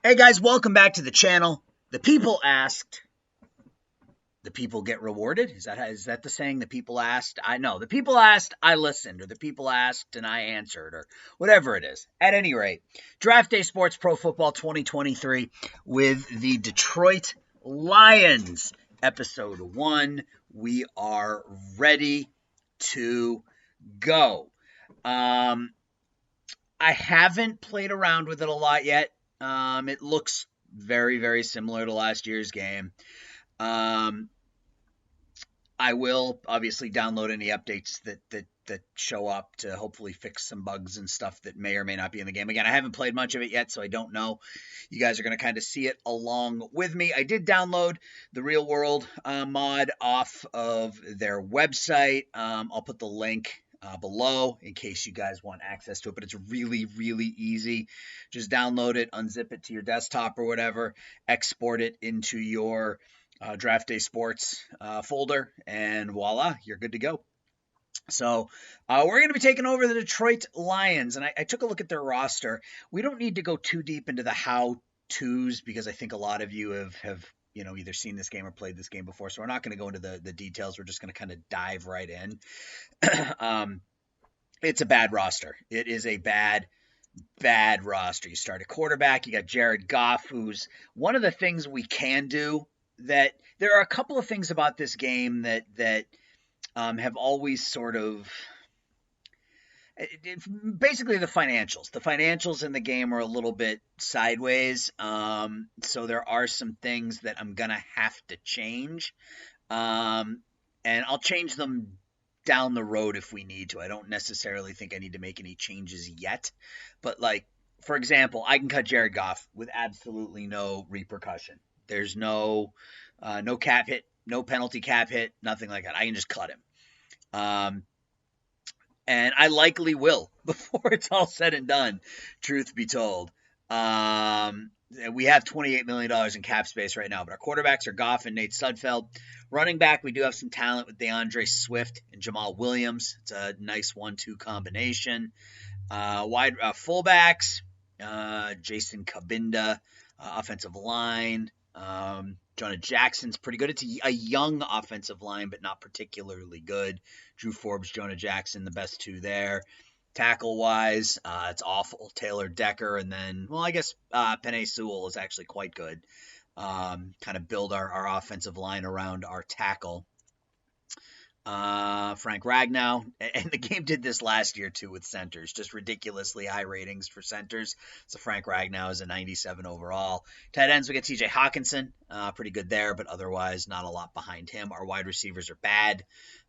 Hey guys, welcome back to the channel. The people asked, the people get rewarded. Is that the saying? The people asked, I know. The people asked, I listened, or the people asked and I answered, or whatever it is. At any rate, Draft Day Sports Pro Football 2023 with the Detroit Lions, episode 1. We are ready to go. I haven't played around with it a lot yet. It looks very, very similar to last year's game. I will obviously download any updates that show up to hopefully fix some bugs and stuff that may or may not be in the game. Again, I haven't played much of it yet, so I don't know. You guys are going to kind of see it along with me. I did download the Real World mod off of their website. I'll put the link below in case you guys want access to it, but it's really, really easy. Just download it, unzip it to your desktop or whatever, export it into your Draft Day Sports folder, and voila, you're good to go. So we're going to be taking over the Detroit Lions, and I took a look at their roster. We don't need to go too deep into the how-tos because I think a lot of you have either seen this game or played this game before, so we're not going to go into the details. We're just going to kind of dive right in. It's a bad roster. It is a bad roster. You start at quarterback. You got Jared Goff, who's one of the things we can do. That there are a couple of things about this game that have always sort of basically the financials. The financials in the game are a little bit sideways. So there are some things that I'm gonna have to change, and I'll change them down the road if we need to. I don't necessarily think I need to make any changes yet, but like for example, I can cut Jared Goff with absolutely no repercussion. There's no cap hit, no penalty cap hit, nothing like that. I can just cut him. And I likely will before it's all said and done, truth be told. We have $28 million in cap space right now, but our quarterbacks are Goff and Nate Sudfeld. Running back, we do have some talent with DeAndre Swift and Jamal Williams. It's a nice 1-2 combination. Wide fullbacks, Jason Cabinda, offensive line. Jonah Jackson's pretty good. It's a young offensive line, but not particularly good. Drew Forbes, Jonah Jackson, the best two there. Tackle-wise, it's awful. Taylor Decker, and then, well, I guess Penei Sewell is actually quite good. Kind of build our offensive line around our tackle. Frank Ragnow, and the game did this last year too with centers, just ridiculously high ratings for centers. So Frank Ragnow is a 97 overall. Tight ends, we get TJ Hawkinson, pretty good there, but otherwise not a lot behind him. Our wide receivers are bad.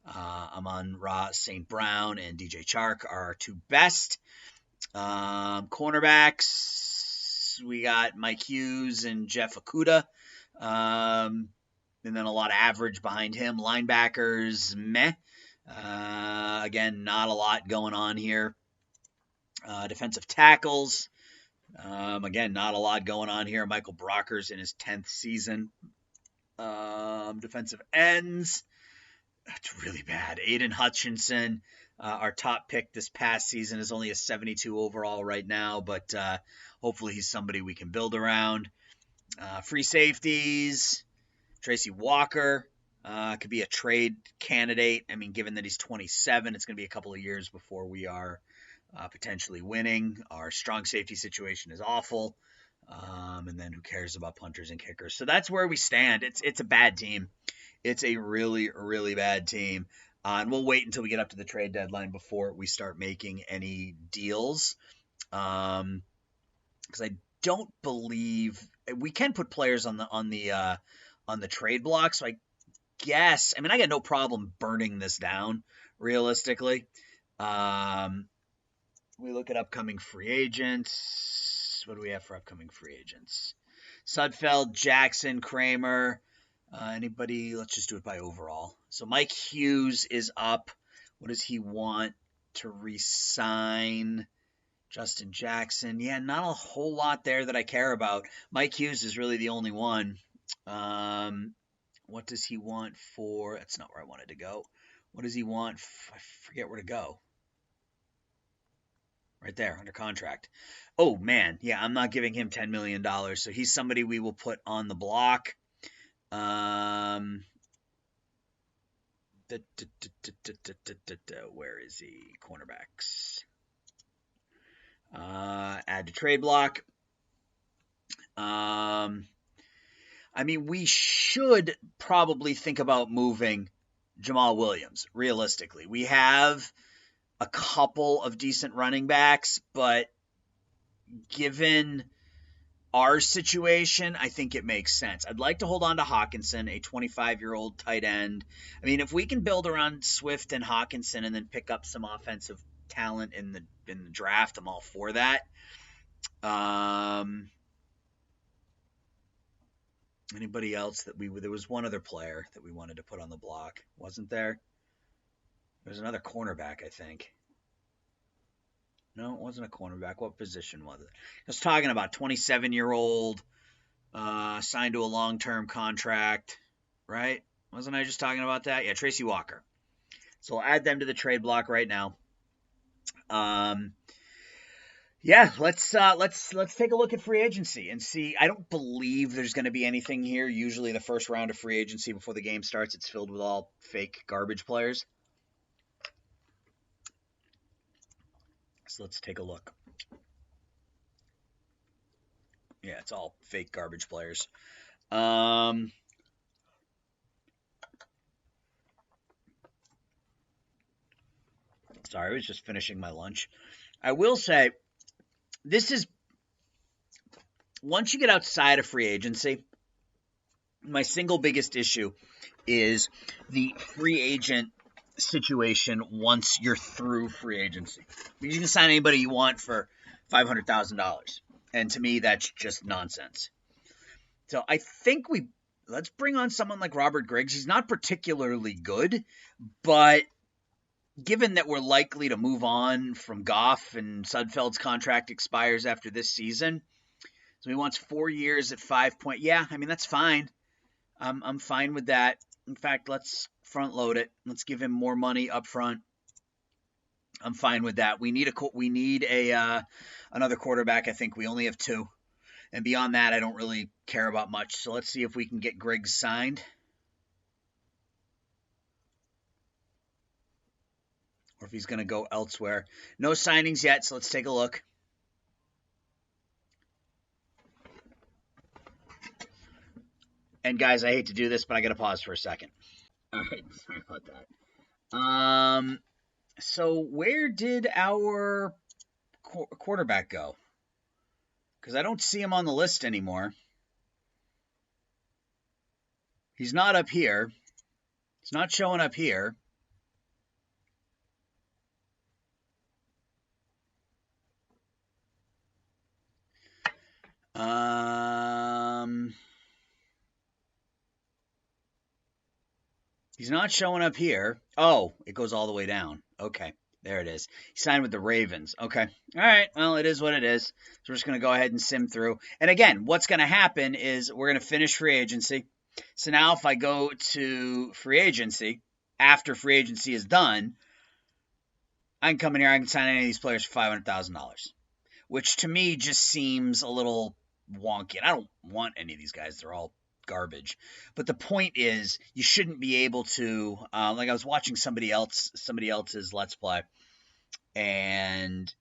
Amon-Ra St. Brown and DJ Chark are our two best. Cornerbacks, we got Mike Hughes and Jeff Okudah. And then a lot of average behind him. Linebackers, meh. Again, not a lot going on here. Defensive tackles, again, not a lot going on here. Michael Brockers in his 10th season. Defensive ends, it's really bad. Aiden Hutchinson, our top pick this past season, is only a 72 overall right now, but hopefully he's somebody we can build around. Free safeties, Tracy Walker could be a trade candidate. I mean, given that he's 27, it's going to be a couple of years before we are potentially winning. Our strong safety situation is awful. And then who cares about punters and kickers? So that's where we stand. It's a bad team. It's a really, really bad team. And we'll wait until we get up to the trade deadline before we start making any deals. Because I don't believe we can put players on the trade block. So I guess, I mean, I got no problem burning this down realistically. We look at upcoming free agents. What do we have for upcoming free agents? Sudfeld, Jackson, Kramer, anybody? Let's just do it by overall. So Mike Hughes is up. What does he want to re-sign? Justin Jackson. Yeah, not a whole lot there that I care about. Mike Hughes is really the only one. What does he want for? That's not where I wanted to go. What does he want? I forget where to go. right there under contract. Oh man, yeah, I'm not giving him $10 million, so he's somebody we will put on the block. Where is he? Cornerbacks. Add to trade block. I mean, we should probably think about moving Jamal Williams, realistically. We have a couple of decent running backs, but given our situation, I think it makes sense. I'd like to hold on to Hawkinson, a 25-year-old tight end. I mean, if we can build around Swift and Hawkinson and then pick up some offensive talent in the draft, I'm all for that. Anybody else that there was one other player that we wanted to put on the block, wasn't there? There was another cornerback, I think. No, it wasn't a cornerback. What position was it? I was talking about 27-year-old, signed to a long-term contract, right? Wasn't I just talking about that? Yeah, Tracy Walker. So I'll add them to the trade block right now. Yeah, let's take a look at free agency and see. I don't believe there's going to be anything here. Usually the first round of free agency before the game starts, it's filled with all fake garbage players. So let's take a look. Yeah, it's all fake garbage players. Sorry, I was just finishing my lunch. I will say, this is, once you get outside of free agency, my single biggest issue is the free agent situation once you're through free agency. You can sign anybody you want for $500,000. And to me, that's just nonsense. So I think let's bring on someone like Robert Griggs. He's not particularly good, but given that we're likely to move on from Goff and Sudfeld's contract expires after this season, so he wants 4 years at 5 point. Yeah, I mean, that's fine. I'm fine with that. In fact, let's front load it. Let's give him more money up front. I'm fine with that. We need another quarterback. I think we only have 2. And beyond that, I don't really care about much. So let's see if we can get Griggs signed. Or if he's going to go elsewhere. No signings yet, so let's take a look. And guys, I hate to do this, but I got to pause for a second. All right, sorry about that. So where did our quarterback go? Because I don't see him on the list anymore. He's not up here. He's not showing up here. He's not showing up here. Oh, it goes all the way down. Okay, there it is. He signed with the Ravens. Okay. All right. Well, it is what it is. So we're just going to go ahead and sim through. And again, what's going to happen is we're going to finish free agency. So now if I go to free agency, after free agency is done, I can come in here, I can sign any of these players for $500,000, which to me just seems a little wonky. And I don't want any of these guys. They're all garbage. But the point is, you shouldn't be able to, like I was watching somebody else's Let's Play, and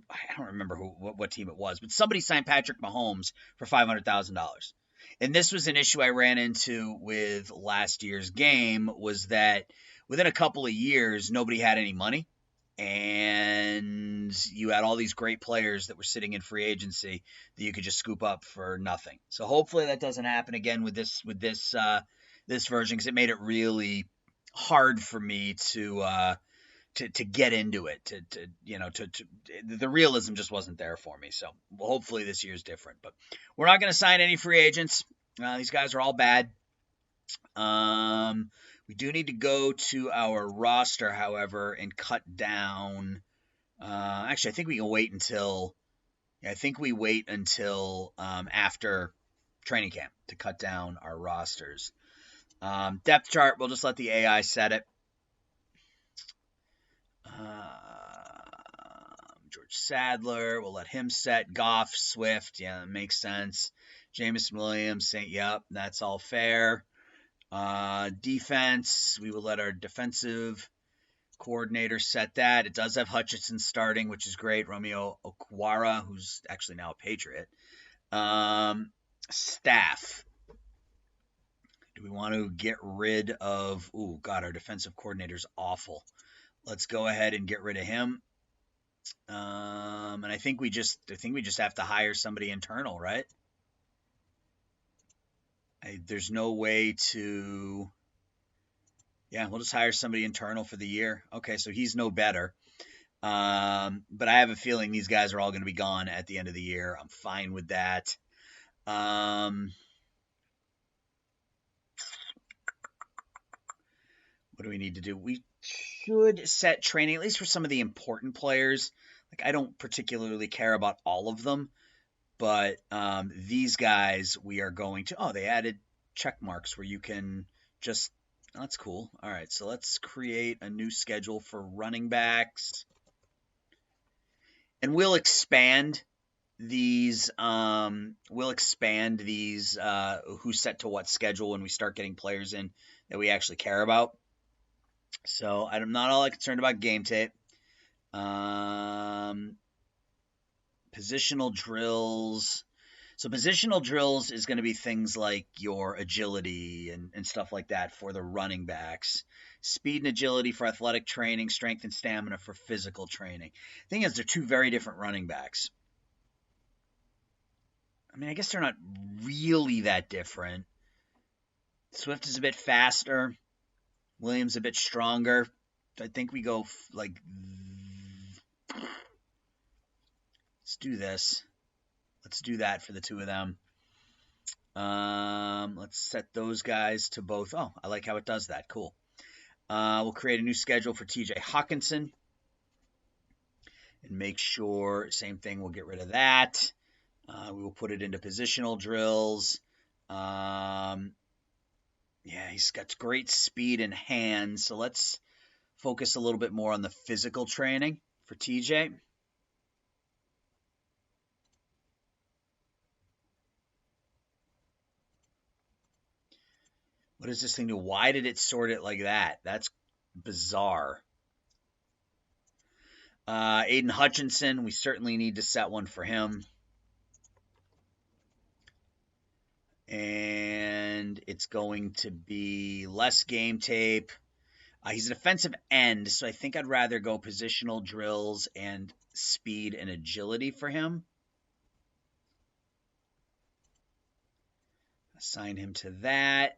I don't remember what team it was, but somebody signed Patrick Mahomes for $500,000. And this was an issue I ran into with last year's game, was that within a couple of years, nobody had any money. And you had all these great players that were sitting in free agency that you could just scoop up for nothing. So hopefully that doesn't happen again with this version, because it made it really hard for me to get into it. The realism just wasn't there for me. So hopefully this year's different. But we're not going to sign any free agents. These guys are all bad. We do need to go to our roster, however, and cut down. Actually, I think we can wait until. I think we wait until after training camp to cut down our rosters. Depth chart, we'll just let the AI set it. George Sadler, we'll let him set. Goff, Swift, yeah, that makes sense. Jameson Williams, yep, that's all fair. Defense, we will let our defensive coordinator set that. It does have Hutchinson starting, which is great. Romeo Okwara, who's actually now a Patriot. Staff. Do we want to get rid of? Oh God, our defensive coordinator's awful. Let's go ahead and get rid of him. And I think we just have to hire somebody internal, right? There's no way to. Yeah, we'll just hire somebody internal for the year. Okay, so he's no better. But I have a feeling these guys are all going to be gone at the end of the year. I'm fine with that. What do we need to do? We should set training, at least for some of the important players. Like, I don't particularly care about all of them, but these guys we are going to. Oh, they added check marks where you can just. Oh, that's cool. All right, so let's create a new schedule for running backs, and we'll expand these. Who's set to what schedule when we start getting players in that we actually care about. So I'm not all that concerned about game tape. Positional drills. So positional drills is going to be things like your agility and stuff like that for the running backs. Speed and agility for athletic training, strength and stamina for physical training. The thing is, they're two very different running backs. I mean, I guess they're not really that different. Swift is a bit faster. Williams a bit stronger. I think we go like. Let's do this. Let's do that for the two of them. Let's set those guys to both. Oh, I like how it does that. Cool. We'll create a new schedule for TJ Hawkinson. And make sure, same thing, we'll get rid of that. We will put it into positional drills. Yeah, he's got great speed and hands. So let's focus a little bit more on the physical training for TJ. What does this thing do? Why did it sort it like that? That's bizarre. Aiden Hutchinson, we certainly need to set one for him. And it's going to be less game tape. He's an offensive end, so I think I'd rather go positional drills and speed and agility for him. Assign him to that.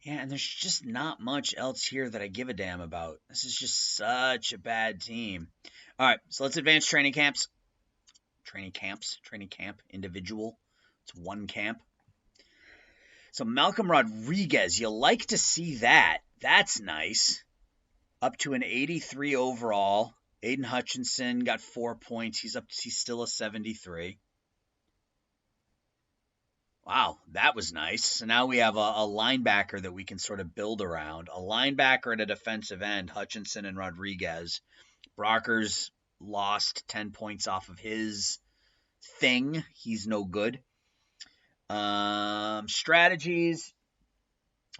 Yeah, and there's just not much else here that I give a damn about. This is just such a bad team. All right, so let's advance training camps. Training camp, individual. It's one camp. So Malcolm Rodriguez, you like to see that. That's nice. Up to an 83 overall. Aiden Hutchinson got 4 points. He's still a 73. Wow, that was nice. So now we have a linebacker that we can sort of build around. A linebacker and a defensive end, Hutchinson and Rodriguez. Brockers lost 10 points off of his thing. He's no good. Strategies.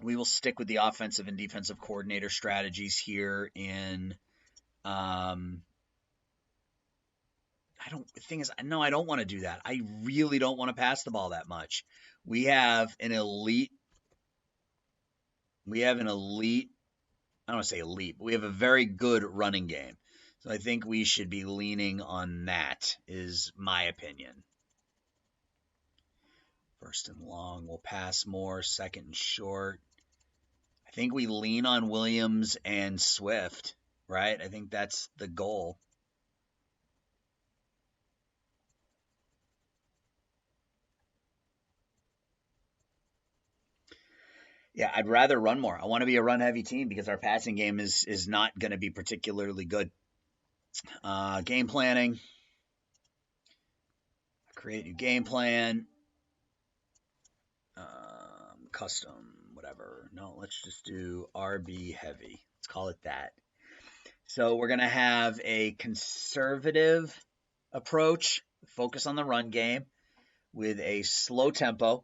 We will stick with the offensive and defensive coordinator strategies here in the thing is, no, I don't want to do that. I really don't want to pass the ball that much. We have an elite, I don't want to say elite, but we have a very good running game. So I think we should be leaning on that, is my opinion. First and long, we'll pass more. Second and short. I think we lean on Williams and Swift, right? I think that's the goal. Yeah, I'd rather run more. I want to be a run-heavy team because our passing game is not going to be particularly good. Game planning. Create new game plan. Custom, whatever. No, let's just do RB heavy. Let's call it that. So we're going to have a conservative approach, focus on the run game with a slow tempo,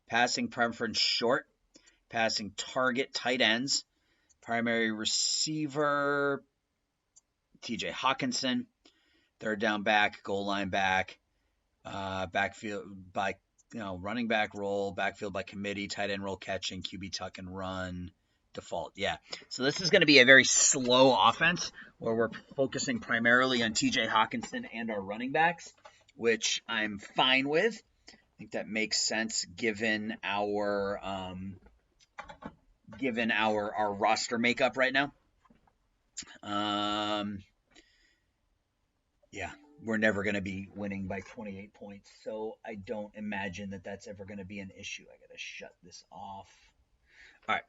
passing preference short, passing target tight ends, primary receiver TJ Hawkinson, third down back, goal line back, backfield by running back roll, backfield by committee, tight end roll catching, QB tuck and run, default. Yeah. So this is going to be a very slow offense where we're focusing primarily on TJ Hawkinson and our running backs, which I'm fine with. I think that makes sense given our roster makeup right now. Yeah, we're never going to be winning by 28 points, so I don't imagine that that's ever going to be an issue. I got to shut this off. All right.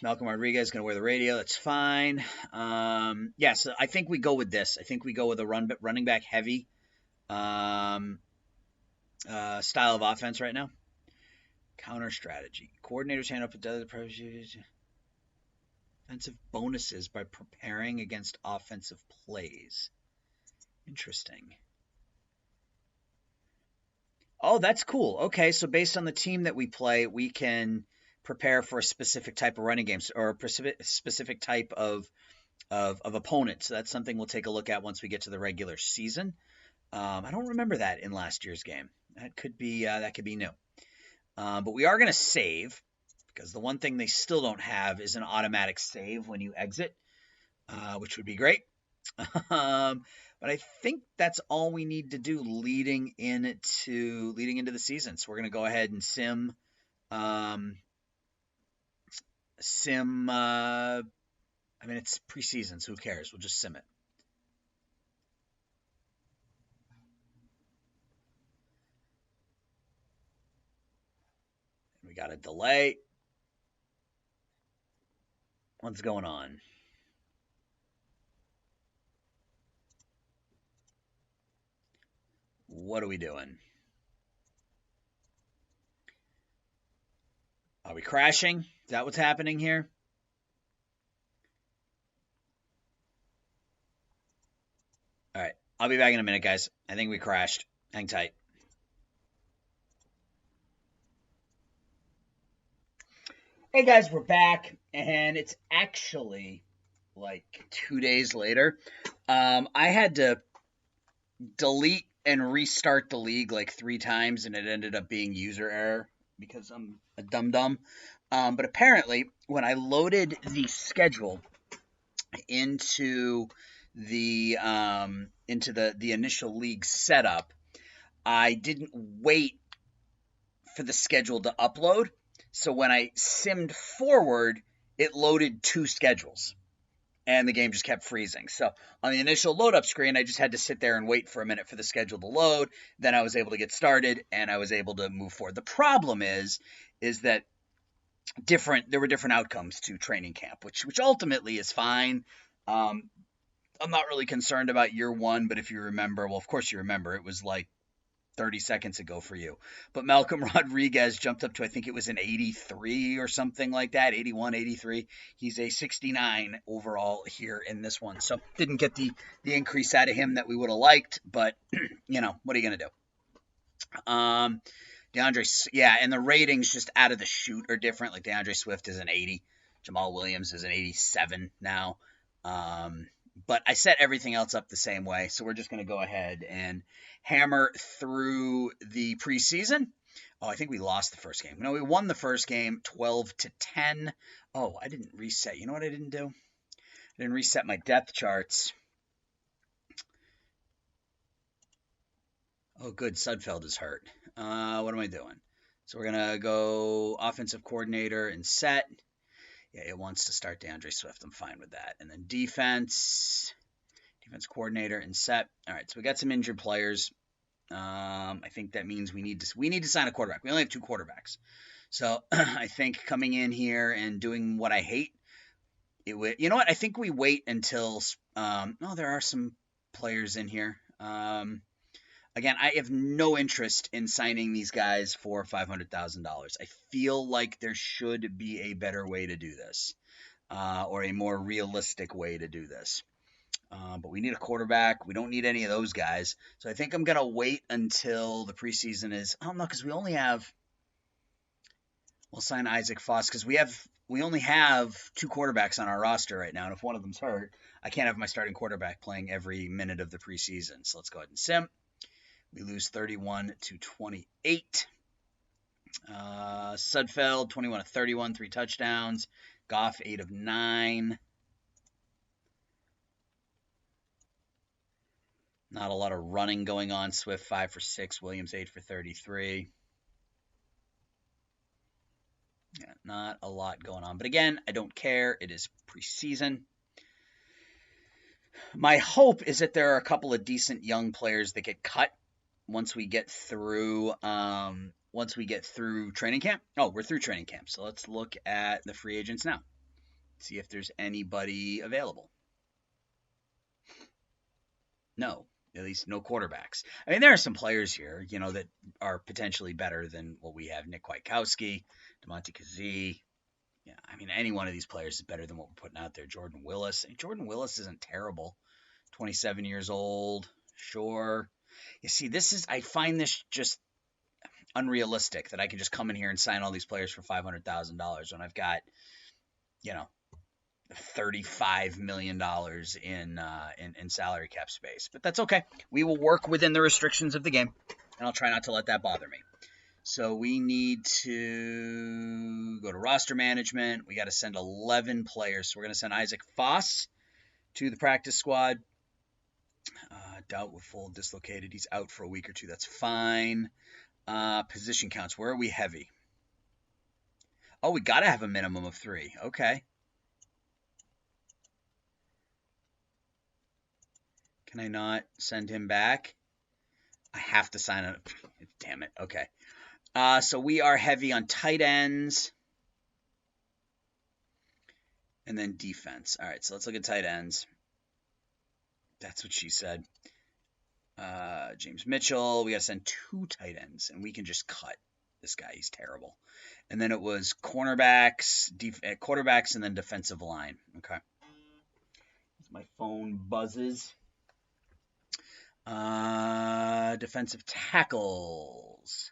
Malcolm Rodriguez is going to wear the radio. That's fine. Yeah, so I think we go with this. I think we go with a running back heavy style of offense right now. Counter strategy. Coordinators hand up offensive bonuses by preparing against offensive plays. Interesting. Oh, that's cool. Okay, so based on the team that we play, we can prepare for a specific type of running games or a specific type of opponent. So that's something we'll take a look at once we get to the regular season. I don't remember that in last year's game. That could be new. But we are going to save because the one thing they still don't have is an automatic save when you exit, which would be great. But I think that's all we need to do leading into the season. So we're going to go ahead and sim. I mean, it's preseason, so who cares? We'll just sim it. We got a delay. What's going on? What are we doing? Are we crashing? Is that what's happening here? All right. I'll be back in a minute, guys. I think we crashed. Hang tight. Hey, guys, we're back. And it's actually like 2 days later. I had to delete and restart the league like 3 times, and it ended up being user error because I'm a dum-dum. But apparently, when I loaded the schedule into the initial league setup, I didn't wait for the schedule to upload. So when I simmed forward, it loaded 2 schedules. And the game just kept freezing. So on the initial load up screen, I just had to sit there and wait for a minute for the schedule to load. Then I was able to get started and I was able to move forward. The problem is that there were different outcomes to training camp, which ultimately is fine. I'm not really concerned about year 1, but if you remember, well, of course you remember, it was like 30 seconds ago for you. But Malcolm Rodriguez jumped up to, I think it was an 83 or something like that, 81, 83. He's a 69 overall here in this one. So didn't get the increase out of him that we would have liked, but, what are you going to do? DeAndre, yeah, and the ratings just out of the chute are different. Like DeAndre Swift is an 80. Jamal Williams is an 87 now. But I set everything else up the same way. So we're just going to go ahead and hammer through the preseason. Oh, I think we lost the first game. No, we won the first game 12-10. Oh, I didn't reset. You know what I didn't do? I didn't reset my depth charts. Oh, good. Sudfeld is hurt. What am I doing? So we're going to go offensive coordinator and set. Yeah, it wants to start DeAndre Swift. I'm fine with that. And then defense coordinator and set. All right, so we got some injured players. I think that means we need to sign a quarterback. We only have 2 quarterbacks. So I think coming in here and doing what I hate, you know what? I think we wait until there are some players in here. Again, I have no interest in signing these guys for $500,000. I feel like there should be a better way to do this. or a more realistic way to do this. But we need a quarterback. We don't need any of those guys. So I think I'm going to wait until the preseason is. I don't know, because we'll sign Isaac Foss because we only have 2 quarterbacks on our roster right now. And if one of them's hurt, I can't have my starting quarterback playing every minute of the preseason. So let's go ahead and sim. We lose 31-28. Sudfeld, 21 of 31, 3 touchdowns. Goff, 8 of 9. Not a lot of running going on. Swift, 5 for 6. Williams, 8 for 33. Yeah, not a lot going on. But again, I don't care. It is preseason. My hope is that there are a couple of decent young players that get cut once we get through training camp. Oh, we're through training camp. So let's look at the free agents now. See if there's anybody available. No, at least no quarterbacks. I mean, there are some players here, that are potentially better than what we have. Nick Kwiatkowski, DeMonte Kazee. Yeah, I mean, any one of these players is better than what we're putting out there. Jordan Willis. Jordan Willis isn't terrible. 27 years old. Sure. You see, I find this just unrealistic that I can just come in here and sign all these players for $500,000 when I've got, $35 million in salary cap space. But that's okay. We will work within the restrictions of the game, and I'll try not to let that bother me. So we need to go to roster management. We got to send 11 players. So we're going to send Isaac Foss to the practice squad. Doubtful, dislocated. He's out for a week or two. That's fine. Position counts. Where are we heavy? Oh, we got to have a minimum of 3. Okay. Can I not send him back? I have to sign it. Damn it. Okay. So we are heavy on tight ends. And then defense. All right, so let's look at tight ends. That's what she said. James Mitchell. We got to send 2 tight ends, and we can just cut this guy. He's terrible. And then it was quarterbacks, and then defensive line. Okay. My phone buzzes. Defensive tackles.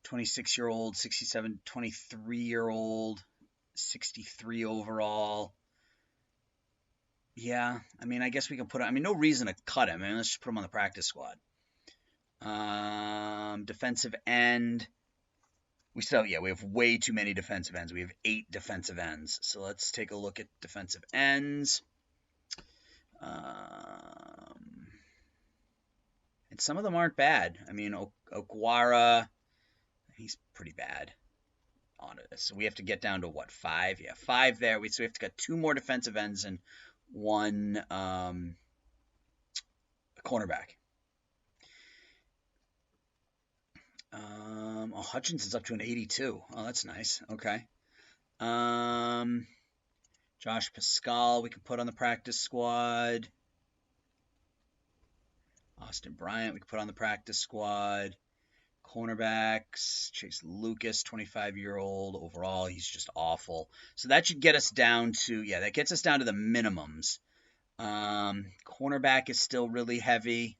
26-year-old, 67, 23-year-old, 63 overall. Yeah, I mean, I guess we can put him. No reason to cut him. Let's just put him on the practice squad. Defensive end. We have way too many defensive ends. We have 8 defensive ends. So let's take a look at defensive ends. And some of them aren't bad. Okwara, he's pretty bad on it. So we have to get down to what, 5? Yeah, 5 there. So we have to get 2 more defensive ends and 1 cornerback. Hutchinson's up to an 82. Oh, that's nice. Okay. Josh Pascal we can put on the practice squad. Austin Bryant we can put on the practice squad. Cornerbacks, Chase Lucas, 25-year-old overall. He's just awful. So that should get us down to, that gets us down to the minimums. Cornerback is still really heavy.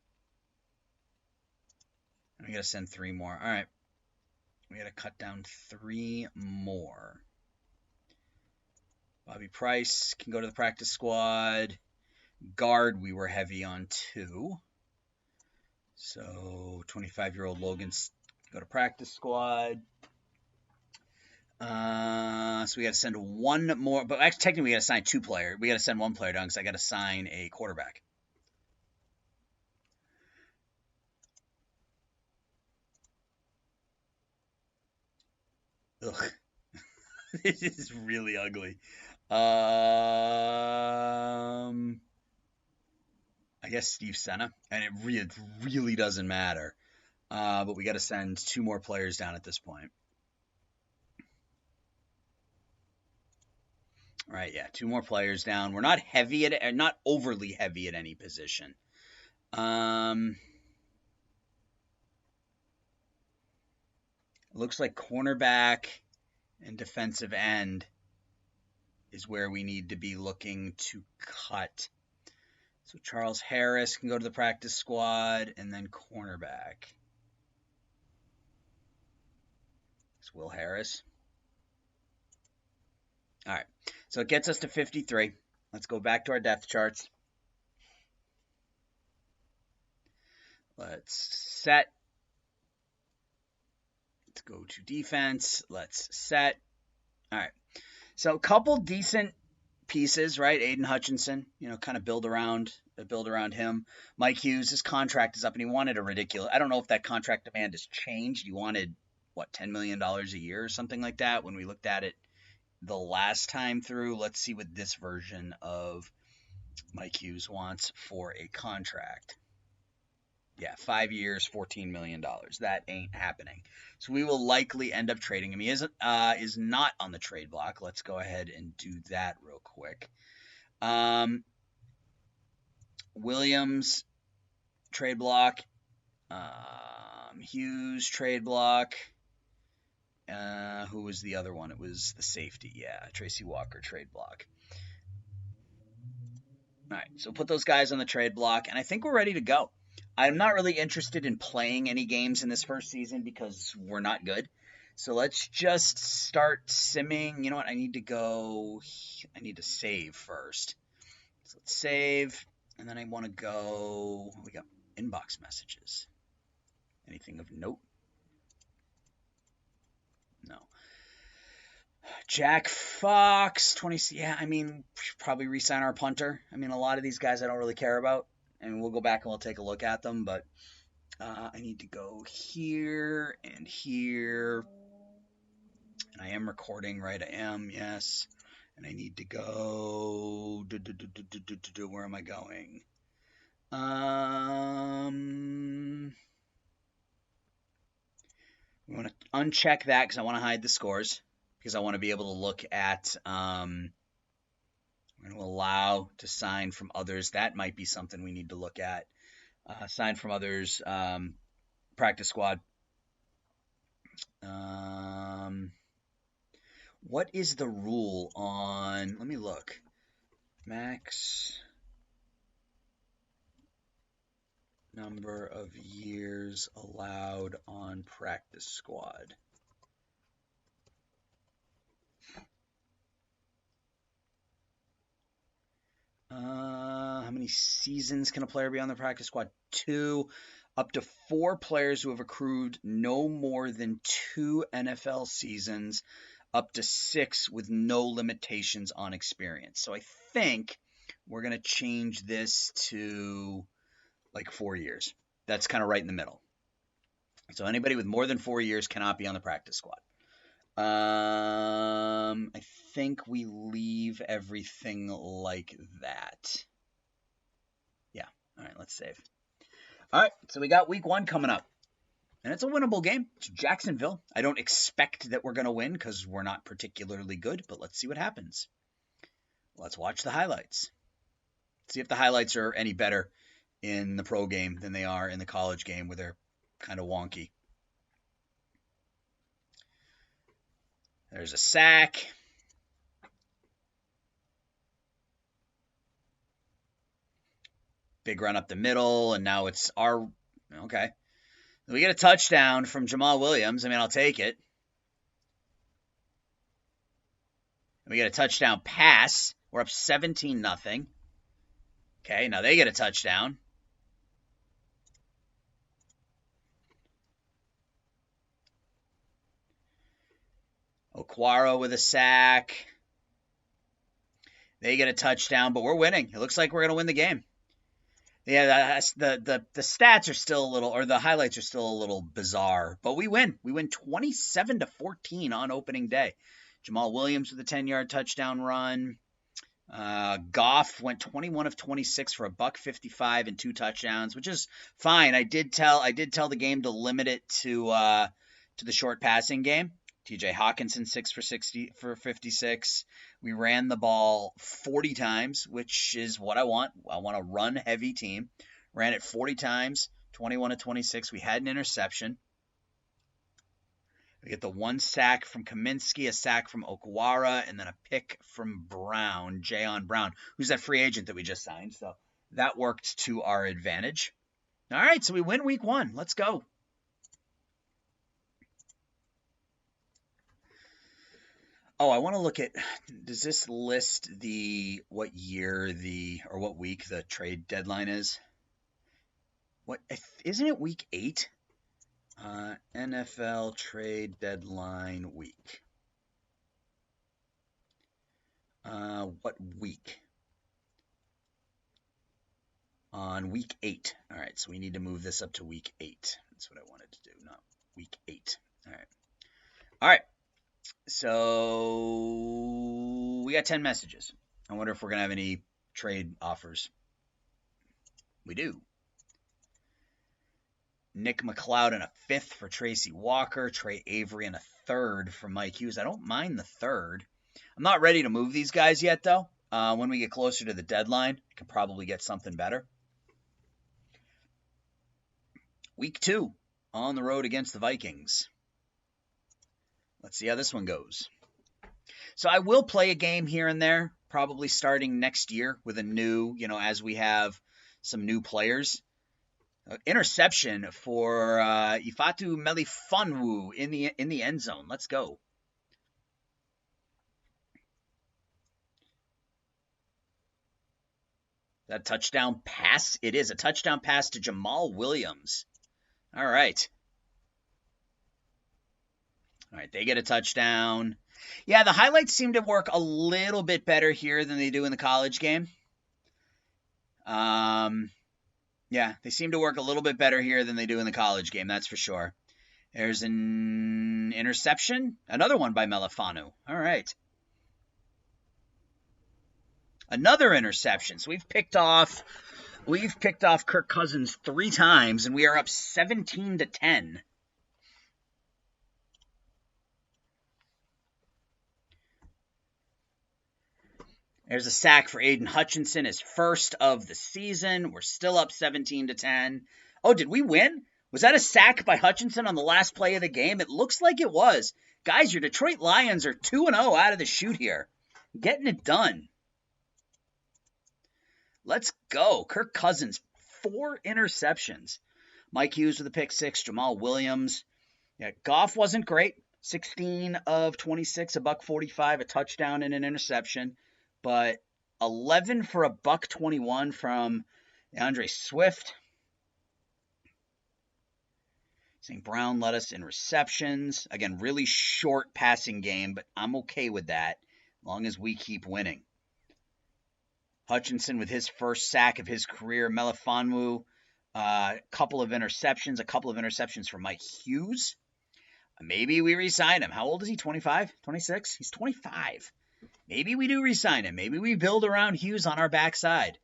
And we got to send 3 more. All right. We got to cut down 3 more. Bobby Price can go to the practice squad. Guard, we were heavy on 2. So 25-year-old Logan's go to practice squad. So we got to send 1 more, but actually technically we got to sign 2 players. We got to send 1 player down because I got to sign a quarterback. Ugh, this is really ugly. I guess Steve Senna, and it really doesn't matter. But we got to send 2 more players down at this point. All right, 2 more players down. We're not overly heavy at any position. Looks like cornerback and defensive end is where we need to be looking to cut. So Charles Harris can go to the practice squad, and then cornerback. It's Will Harris. All right, so it gets us to 53. Let's go back to our depth charts. Let's set. Let's go to defense. Let's set. All right, so a couple decent pieces, right? Aiden Hutchinson, kind of build around him. Mike Hughes, his contract is up, and he wanted a ridiculous. I don't know if that contract demand has changed. He wanted $10 million a year or something like that when we looked at it the last time through. Let's see what this version of Mike Hughes wants for a contract. Yeah, 5 years, $14 million. That ain't happening. So we will likely end up trading him. He is not on the trade block. Let's go ahead and do that real quick. Williams, trade block. Hughes, trade block. Who was the other one? It was the safety. Yeah, Tracy Walker, trade block. All right, so put those guys on the trade block, and I think we're ready to go. I'm not really interested in playing any games in this first season because we're not good. So let's just start simming. You know what? I need to save first. So let's save, and then I want to go. We got inbox messages. Anything of note? No. Jack Fox, 20. Yeah, probably re-sign our punter. A lot of these guys I don't really care about. And we'll go back and we'll take a look at them, but I need to go here and here. And I am recording, right? I am, yes. And I need to go. Where am I going? We want to uncheck that because I want to hide the scores because I want to be able to look at. We're going to allow to sign from others. That might be something we need to look at. Sign from others, practice squad. What is the rule on, let me look. Max number of years allowed on practice squad. How many seasons can a player be on the practice squad? 2. Up to 4 players who have accrued no more than 2 NFL seasons. Up to 6 with no limitations on experience. So I think we're going to change this to like 4 years. That's kind of right in the middle. So anybody with more than 4 years cannot be on the practice squad. I think we leave everything like that. Yeah. All right, let's save. All right, so we got week 1 coming up. And it's a winnable game. It's Jacksonville. I don't expect that we're going to win because we're not particularly good, but let's see what happens. Let's watch the highlights. See if the highlights are any better in the pro game than they are in the college game where they're kind of wonky. There's a sack. Big run up the middle, and now it's our... Okay. We get a touchdown from Jamal Williams. I'll take it. We get a touchdown pass. We're up 17-0. Okay, now they get a touchdown. Okwara with a sack. They get a touchdown, but we're winning. It looks like we're going to win the game. Yeah, the stats are still a little, or the highlights are still a little bizarre, but we win. We win 27-14 on opening day. Jamal Williams with a 10-yard touchdown run. Goff went 21 of 26 for $155 and 2 touchdowns, which is fine. I did tell the game to limit it to the short passing game. TJ Hawkinson 6 for 56. We ran the ball 40 times, which is what I want. I want a run-heavy team. Ran it 40 times, 21 of 26. We had an interception. We get the 1 sack from Kaminsky, a sack from Okuwara, and then a pick from Brown, Jayon Brown, who's that free agent that we just signed. So that worked to our advantage. All right, so we win week 1. Let's go. Oh, I want to look at, does this list what year or what week the trade deadline is? Isn't it week 8? NFL trade deadline week. What week? On week 8. All right, so we need to move this up to week 8. That's what I wanted to do, not week 8. All right. All right. So we got 10 messages. I wonder if we're going to have any trade offers. We do. Nick McLeod in a 5th for Tracy Walker. Trey Avery in a 3rd for Mike Hughes. I don't mind the 3rd. I'm not ready to move these guys yet, though. When we get closer to the deadline, I can probably get something better. Week 2 on the road against the Vikings. Let's see how this one goes. So I will play a game here and there, probably starting next year with a new, as we have some new players. Interception for Ifeatu Melifonwu in the end zone. Let's go. That touchdown pass? It is a touchdown pass to Jamal Williams. All right. All right, they get a touchdown. Yeah, the highlights seem to work a little bit better here than they do in the college game. Yeah, they seem to work a little bit better here than they do in the college game, that's for sure. There's an interception. Another one by Melifonwu. All right. Another interception. So we've picked off Kirk Cousins 3 times, and we are up 17-10. There's a sack for Aiden Hutchinson, his first of the season. We're still up 17-10. Oh, did we win? Was that a sack by Hutchinson on the last play of the game? It looks like it was. Guys, your Detroit Lions are 2-0 out of the chute here. Getting it done. Let's go. Kirk Cousins, 4 interceptions. Mike Hughes with a pick 6. Jamal Williams. Yeah, Goff wasn't great. 16 of 26, $145, a touchdown and an interception. But 11 for $121 from DeAndre Swift. St. Brown led us in receptions. Again, really short passing game, but I'm okay with that as long as we keep winning. Hutchinson with his first sack of his career. Melifonwu, a couple of interceptions for Mike Hughes. Maybe we re-sign him. How old is he? 25? 26? He's 25. Maybe we do re-sign him. Maybe we build around Hughes on our backside.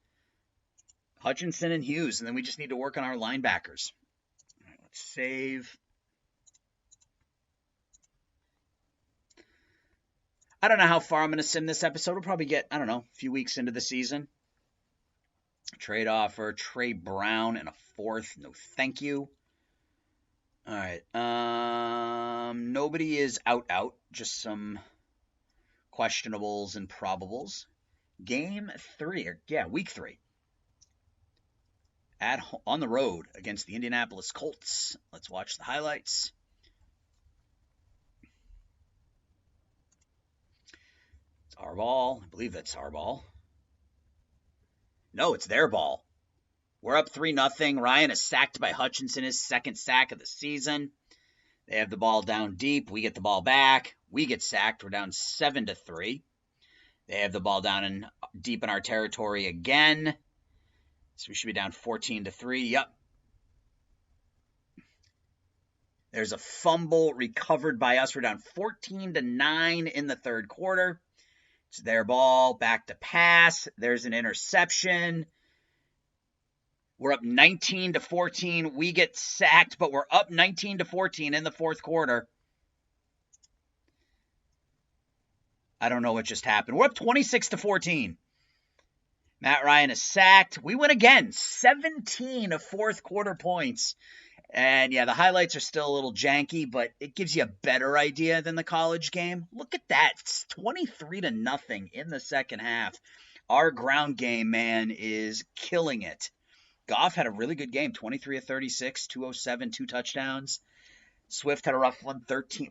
Hutchinson and Hughes, and then we just need to work on our linebackers. All right, let's save. I don't know how far I'm going to sim this episode. We'll probably get, a few weeks into the season. Trade offer, Trey Brown and a 4th. No, thank you. All right. Nobody is out. Just some questionables and probables. Game 3, week 3. On the road against the Indianapolis Colts. Let's watch the highlights. It's our ball. I believe that's our ball. No, it's their ball. We're up 3-0. Ryan is sacked by Hutchinson, his 2nd sack of the season. They have the ball down deep. We get the ball back. We get sacked. We're down 7-3. They have the ball down deep in our territory again. So we should be down 14-3. Yep. There's a fumble recovered by us. We're down 14-9 in the 3rd quarter. It's their ball. Back to pass. There's an interception. We're up 19-14. We get sacked, but we're up 19-14 in the 4th quarter. I don't know what just happened. We're up 26-14. Matt Ryan is sacked. We win again. 17 of 4th quarter points. And yeah, the highlights are still a little janky, but it gives you a better idea than the college game. Look at that. It's 23-0 in the second half. Our ground game, man, is killing it. Goff had a really good game, 23 of 36, 207, 2 touchdowns. Swift had a rough one,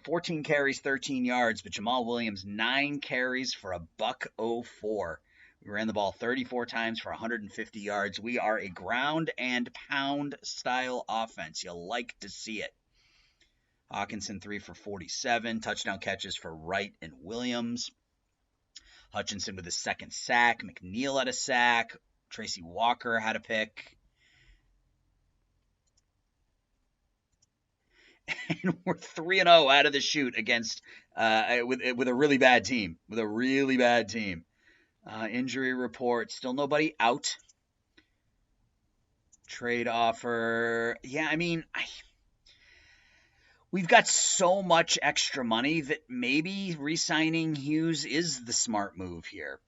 14 carries, 13 yards, but Jamal Williams, 9 carries for a $104. We ran the ball 34 times for 150 yards. We are a ground and pound style offense. You'll like to see it. Hawkinson, 3 for 47. Touchdown catches for Wright and Williams. Hutchinson with his second sack. McNeil had a sack. Tracy Walker had a pick. And we're 3-0 out of the chute against with a really bad team. Injury report, still nobody out. Trade offer. Yeah, I mean, we've got so much extra money that maybe re-signing Hughes is the smart move here.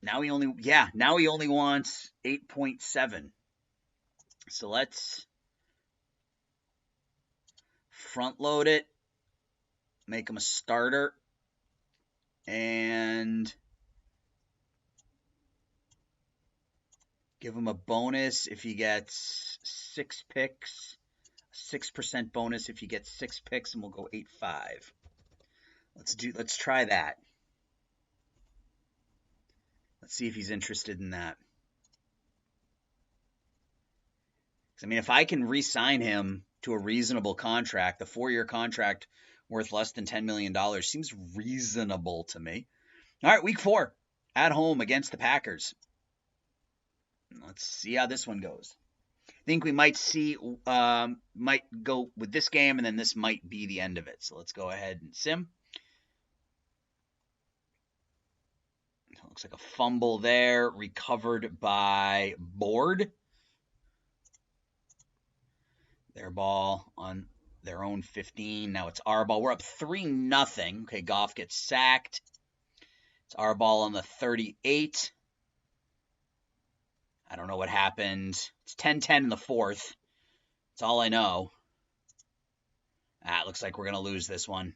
Now he only wants 8.7. So let's front load it, make him a starter, and give him a bonus if he gets 6 picks, 6% bonus if he gets 6 picks, and we'll go 8.5. Let's try that. Let's see if he's interested in that. I mean, if I can re-sign him to a reasonable contract, the 4-year contract worth less than $10 million seems reasonable to me. All right, week 4 at home against the Packers. Let's see how this one goes. I think we might go with this game, and then this might be the end of it. So let's go ahead and sim. Looks like a fumble there, recovered by Board. Their ball on their own 15. Now it's our ball. We're up 3-0. Okay, Goff gets sacked. It's our ball on the 38. I don't know what happened. It's 10-10 in the 4th. That's all I know. It looks like we're going to lose this one.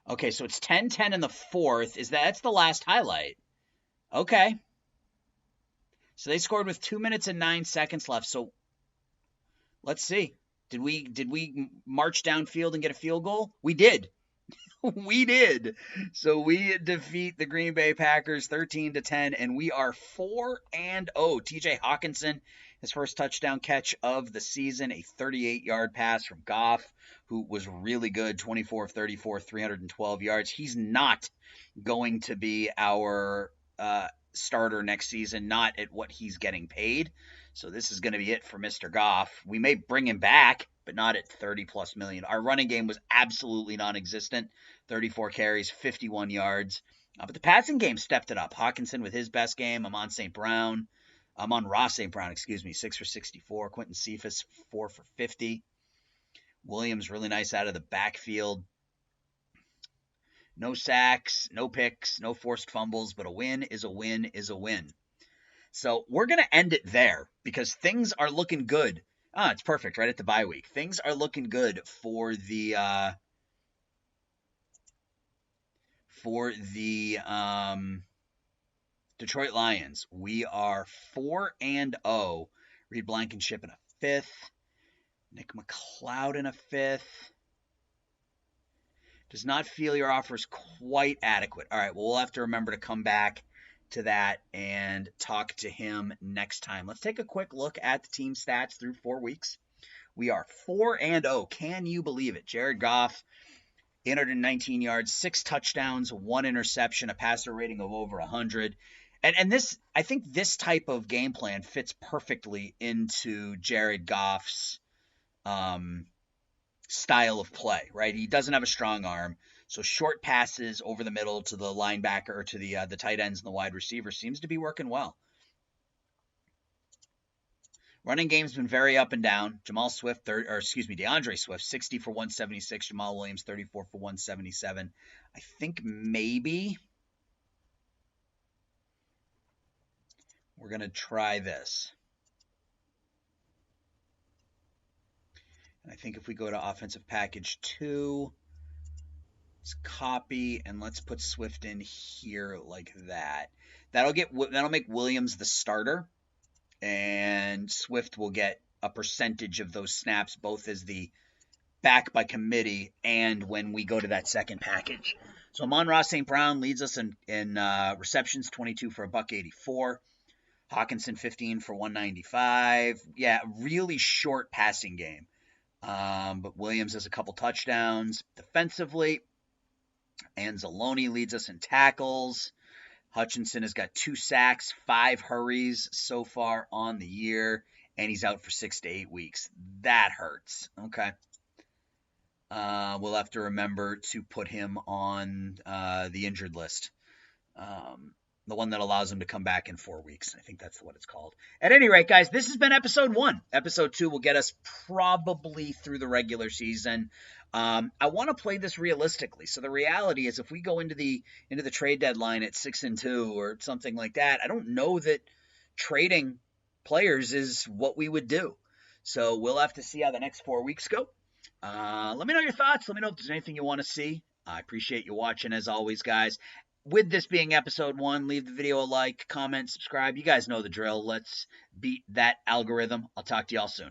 Okay, so it's 10-10 in the 4th. That's the last highlight. Okay. So they scored with 2 minutes and 9 seconds left. So let's see. Did we march downfield and get a field goal? We did. We did. So we defeat the Green Bay Packers 13-10, and we are 4-0. TJ Hawkinson, his first touchdown catch of the season, a 38-yard pass from Goff, who was really good, 24 of 34, 312 yards. He's not going to be our starter next season, not at what he's getting paid. So this is going to be it for Mr. Goff. We may bring him back, but not at 30+ million. Our running game was absolutely non-existent. 34 carries, 51 yards. But the passing game stepped it up. Hawkinson with his best game. Ross St. Brown, 6 for 64. Quentin Cephas, 4 for 50. Williams, really nice out of the backfield. No sacks, no picks, no forced fumbles, but a win is a win is a win. So we're going to end it there because things are looking good. It's perfect right at the bye week. Things are looking good for the Detroit Lions. We are 4-0. Reed Blankenship in a 5th. Nick McLeod in a 5th. Does not feel your offer is quite adequate. All right, well, we'll have to remember to come back to that and talk to him next time. Let's take a quick look at the team stats through 4 weeks. We are 4-0. Can you believe it? Jared Goff, 819 yards, 6 touchdowns, 1 interception, a passer rating of over 100. And this, I think this type of game plan fits perfectly into Jared Goff's style of play, right? He doesn't have a strong arm, so short passes over the middle to the linebacker or to the tight ends and the wide receiver seems to be working well. Running game's been very up and down. DeAndre Swift, 60 for 176. Jamal Williams, 34 for 177. I think maybe we're going to try this. I think if we go to offensive package 2, let's copy and let's put Swift in here like that. That'll make Williams the starter, and Swift will get a percentage of those snaps, both as the back by committee and when we go to that second package. So Amon-Ra St. Brown leads us in receptions, 22 for $184. Hawkinson, 15 for 195. Yeah, really short passing game. But Williams has a couple touchdowns defensively. Anzalone leads us in tackles. Hutchinson has got 2 sacks, 5 hurries so far on the year, and he's out for 6 to 8 weeks. That hurts. Okay. We'll have to remember to put him on the injured list. The one that allows him to come back in 4 weeks. I think that's what it's called. At any rate, guys, this has been episode 1. Episode 2 will get us probably through the regular season. I want to play this realistically. So the reality is, if we go into the trade deadline at 6-2 or something like that, I don't know that trading players is what we would do. So we'll have to see how the next 4 weeks go. Let me know your thoughts. Let me know if there's anything you want to see. I appreciate you watching as always, guys. With this being episode 1, leave the video a like, comment, subscribe. You guys know the drill. Let's beat that algorithm. I'll talk to y'all soon.